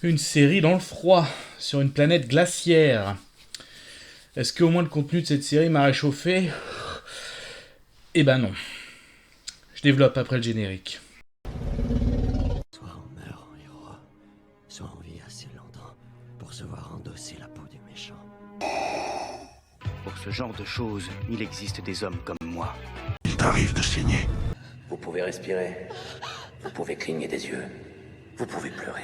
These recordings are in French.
Une série dans le froid, sur une planète glaciaire. Est-ce qu'au moins le contenu de cette série m'a réchauffé? Eh ben non. Je développe après le générique. Soit on meurt en héros, soit on vit assez longtemps pour se voir endosser la peau du méchant. Pour ce genre de choses, il existe des hommes comme moi. Il t'arrive de saigner. Vous pouvez respirer, vous pouvez cligner des yeux, vous pouvez pleurer.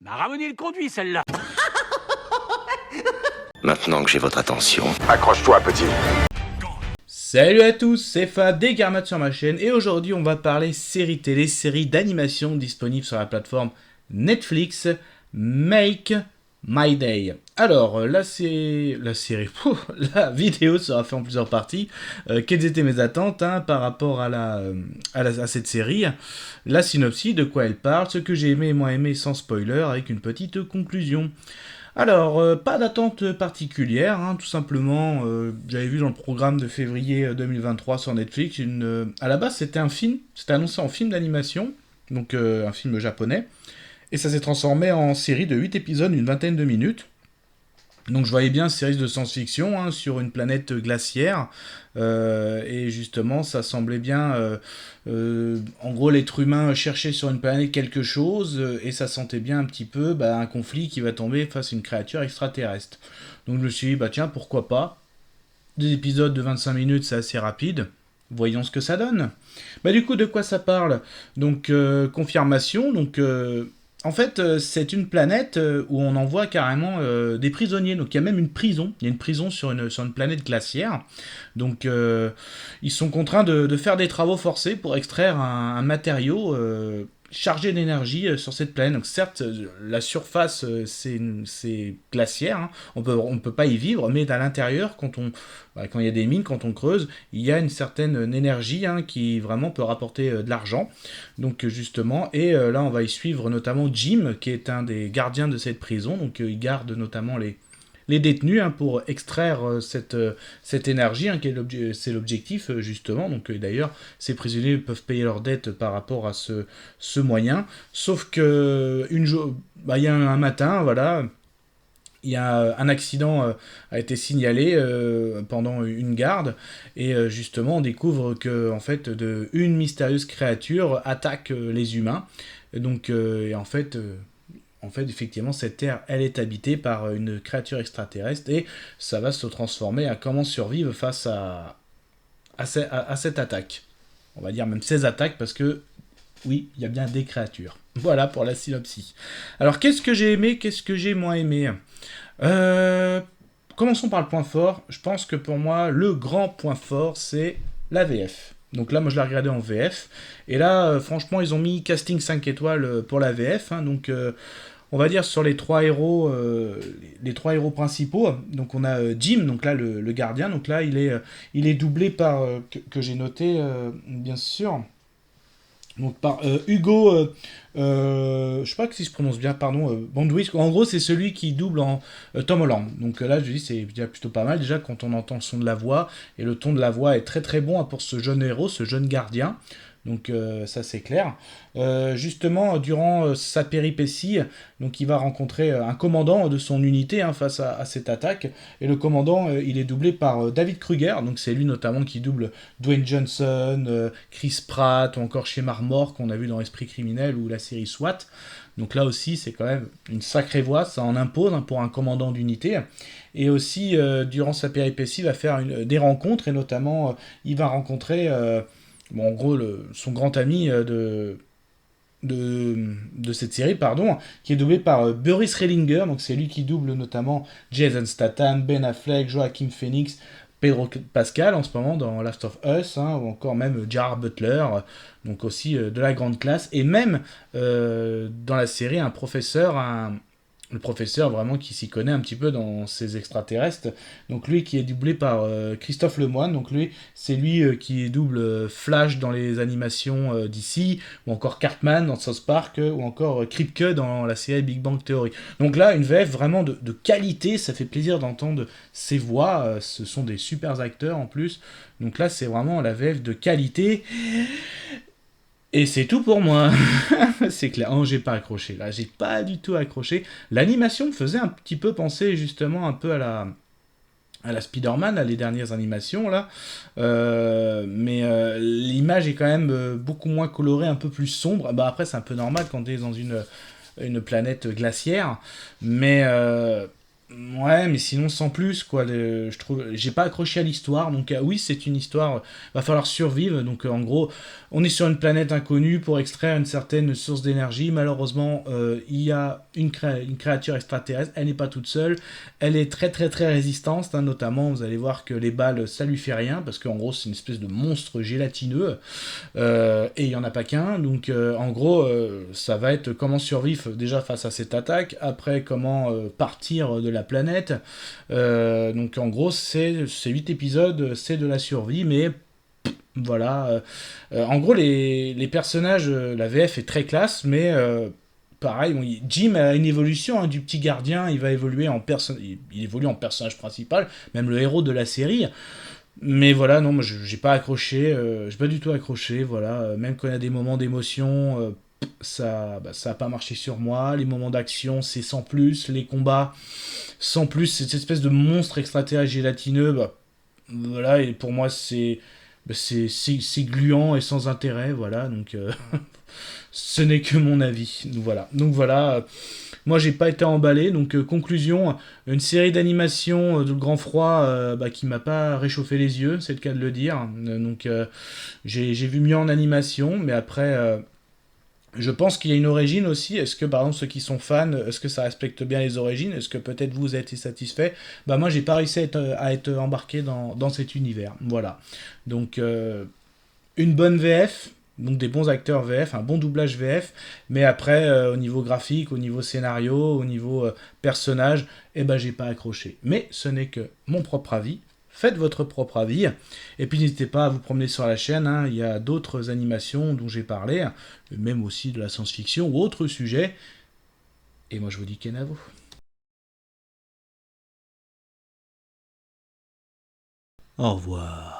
M'a ramené le conduit, celle-là. Maintenant que j'ai votre attention, Accroche-toi, petit. Salut à tous, c'est Fab des Garmat sur ma chaîne et aujourd'hui on va parler séries télé, séries d'animation disponibles sur la plateforme Netflix, Make My Day. Alors là c'est la vidéo sera faite en plusieurs parties. Quelles étaient mes attentes par rapport à cette série, la synopsis, de quoi elle parle, ce que j'ai aimé et moins aimé sans spoiler, avec une petite conclusion. Alors, pas d'attente particulière, tout simplement, j'avais vu dans le programme de février 2023 sur Netflix, à la base c'était un film, c'était annoncé en film d'animation, donc un film japonais, et ça s'est transformé en série de 8 épisodes, une vingtaine de minutes. Donc je voyais bien une série de science-fiction sur une planète glaciaire, et justement ça semblait bien, en gros l'être humain cherchait sur une planète quelque chose, et ça sentait bien un petit peu un conflit qui va tomber face à une créature extraterrestre. Donc je me suis dit, tiens, pourquoi pas, des épisodes de 25 minutes c'est assez rapide, voyons ce que ça donne. Du coup de quoi ça parle? Donc confirmation, donc... En fait, c'est une planète où on envoie carrément des prisonniers. Donc il y a même une prison. Il y a une prison sur une planète glaciaire. Donc ils sont contraints de faire des travaux forcés pour extraire un matériau chargé d'énergie sur cette planète. Donc certes, la surface c'est glaciaire. On peut pas y vivre, mais à l'intérieur, quand il y a des mines, quand on creuse, il y a une certaine énergie qui vraiment peut rapporter de l'argent. Donc justement, et là on va y suivre notamment Jim, qui est un des gardiens de cette prison. Donc il garde notamment les détenus pour extraire cette énergie, c'est l'objectif justement. Donc d'ailleurs, ces prisonniers peuvent payer leurs dettes par rapport à ce moyen. Sauf que il y a un matin, voilà, il y a un accident a été signalé pendant une garde, et justement on découvre que en fait une mystérieuse créature attaque les humains. Et donc et en fait, effectivement, cette terre, elle est habitée par une créature extraterrestre, et ça va se transformer à comment survivre face à cette attaque. On va dire même ces attaques, parce que, oui, il y a bien des créatures. Voilà pour la synopsis. Alors, qu'est-ce que j'ai aimé, qu'est-ce que j'ai moins aimé? Commençons par le point fort. Je pense que pour moi, le grand point fort, c'est la VF. Donc là, moi, je l'ai regardé en VF. Et là, franchement, ils ont mis casting 5 étoiles pour la VF. Donc, on va dire sur les trois héros principaux. Donc, on a Jim, donc là, le gardien. Donc là, il est doublé par, que j'ai noté, bien sûr. Donc par Hugo, je sais pas si je prononce bien, pardon, Bandwidth. En gros, c'est celui qui double en Tom Holland. Donc là, je dis, c'est déjà plutôt pas mal. Déjà, quand on entend le son de la voix, et le ton de la voix est très très bon pour ce jeune héros, ce jeune gardien. Donc ça c'est clair. Justement, durant sa péripétie, donc il va rencontrer un commandant de son unité face à cette attaque. Et le commandant, il est doublé par David Kruger. Donc c'est lui notamment qui double Dwayne Johnson, Chris Pratt, ou encore Shemar Moore qu'on a vu dans Esprit criminel ou la série SWAT. Donc là aussi, c'est quand même une sacrée voix, ça en impose pour un commandant d'unité. Et aussi, durant sa péripétie, il va faire des rencontres, et notamment, il va rencontrer... en gros, son grand ami de cette série, qui est doublé par Boris Rellinger. Donc c'est lui qui double notamment Jason Statham, Ben Affleck, Joaquin Phoenix, Pedro Pascal en ce moment dans Last of Us, ou encore même Gerard Butler, donc aussi de la grande classe, et même dans la série le professeur vraiment qui s'y connaît un petit peu dans ces extraterrestres, donc lui qui est doublé par Christophe Lemoine. Donc lui, c'est lui qui double Flash dans les animations d'ici, ou encore Cartman dans South Park, ou encore Kripke dans la série Big Bang Theory. Donc là, une VF vraiment de qualité, ça fait plaisir d'entendre ces voix, ce sont des super acteurs en plus. Donc là, c'est vraiment la VF de qualité. Et c'est tout pour moi. C'est clair. Oh, j'ai pas accroché. Là, j'ai pas du tout accroché. L'animation me faisait un petit peu penser justement un peu à la Spider-Man, là, les dernières animations là. Mais l'image est quand même beaucoup moins colorée, un peu plus sombre. Bah après, c'est un peu normal quand tu es dans une planète glaciaire. Mais ouais, mais sinon sans plus quoi. Je trouve, j'ai pas accroché à l'histoire. Donc oui, c'est une histoire. Va falloir survivre. Donc en gros, on est sur une planète inconnue pour extraire une certaine source d'énergie. Malheureusement, il y a une créature extraterrestre. Elle n'est pas toute seule. Elle est très très très résistante. Hein, notamment, vous allez voir que les balles, ça lui fait rien parce qu'en gros, c'est une espèce de monstre gélatineux. Et il n'y en a pas qu'un. Donc en gros, ça va être comment survivre déjà face à cette attaque. Après, comment partir de la planète. Donc en gros, ces 8 épisodes, c'est de la survie, mais voilà. En gros, les personnages, la VF est très classe, mais pareil, bon, Jim a une évolution hein, du petit gardien, il va évoluer en il évolue en personnage principal, même le héros de la série. Mais voilà, non, moi j'ai pas accroché, j'ai pas du tout accroché, voilà. Même quand il y a des moments d'émotion, ça a pas marché sur moi. Les moments d'action, c'est sans plus. Les combats, sans plus. Cette espèce de monstre extraterrestre gélatineux, bah, voilà, et pour moi, c'est gluant et sans intérêt, voilà. Donc, ce n'est que mon avis. Donc voilà. Moi, j'ai pas été emballé. Donc, conclusion, une série d'animation de grand froid bah, qui m'a pas réchauffé les yeux, c'est le cas de le dire. J'ai vu mieux en animation, mais après, je pense qu'il y a une origine aussi. Est-ce que, par exemple, ceux qui sont fans, est-ce que ça respecte bien les origines? Est-ce que peut-être vous avez été satisfait? Bah, moi, j'ai pas réussi à être embarqué dans cet univers. Voilà. Donc, une bonne VF, donc des bons acteurs VF, un bon doublage VF, mais après, au niveau graphique, au niveau scénario, au niveau personnage, eh ben, j'ai pas accroché. Mais ce n'est que mon propre avis. Faites votre propre avis. Et puis n'hésitez pas à vous promener sur la chaîne. Hein. Il y a d'autres animations dont j'ai parlé, même aussi de la science-fiction ou autres sujets. Et moi je vous dis Kenavo. Au revoir.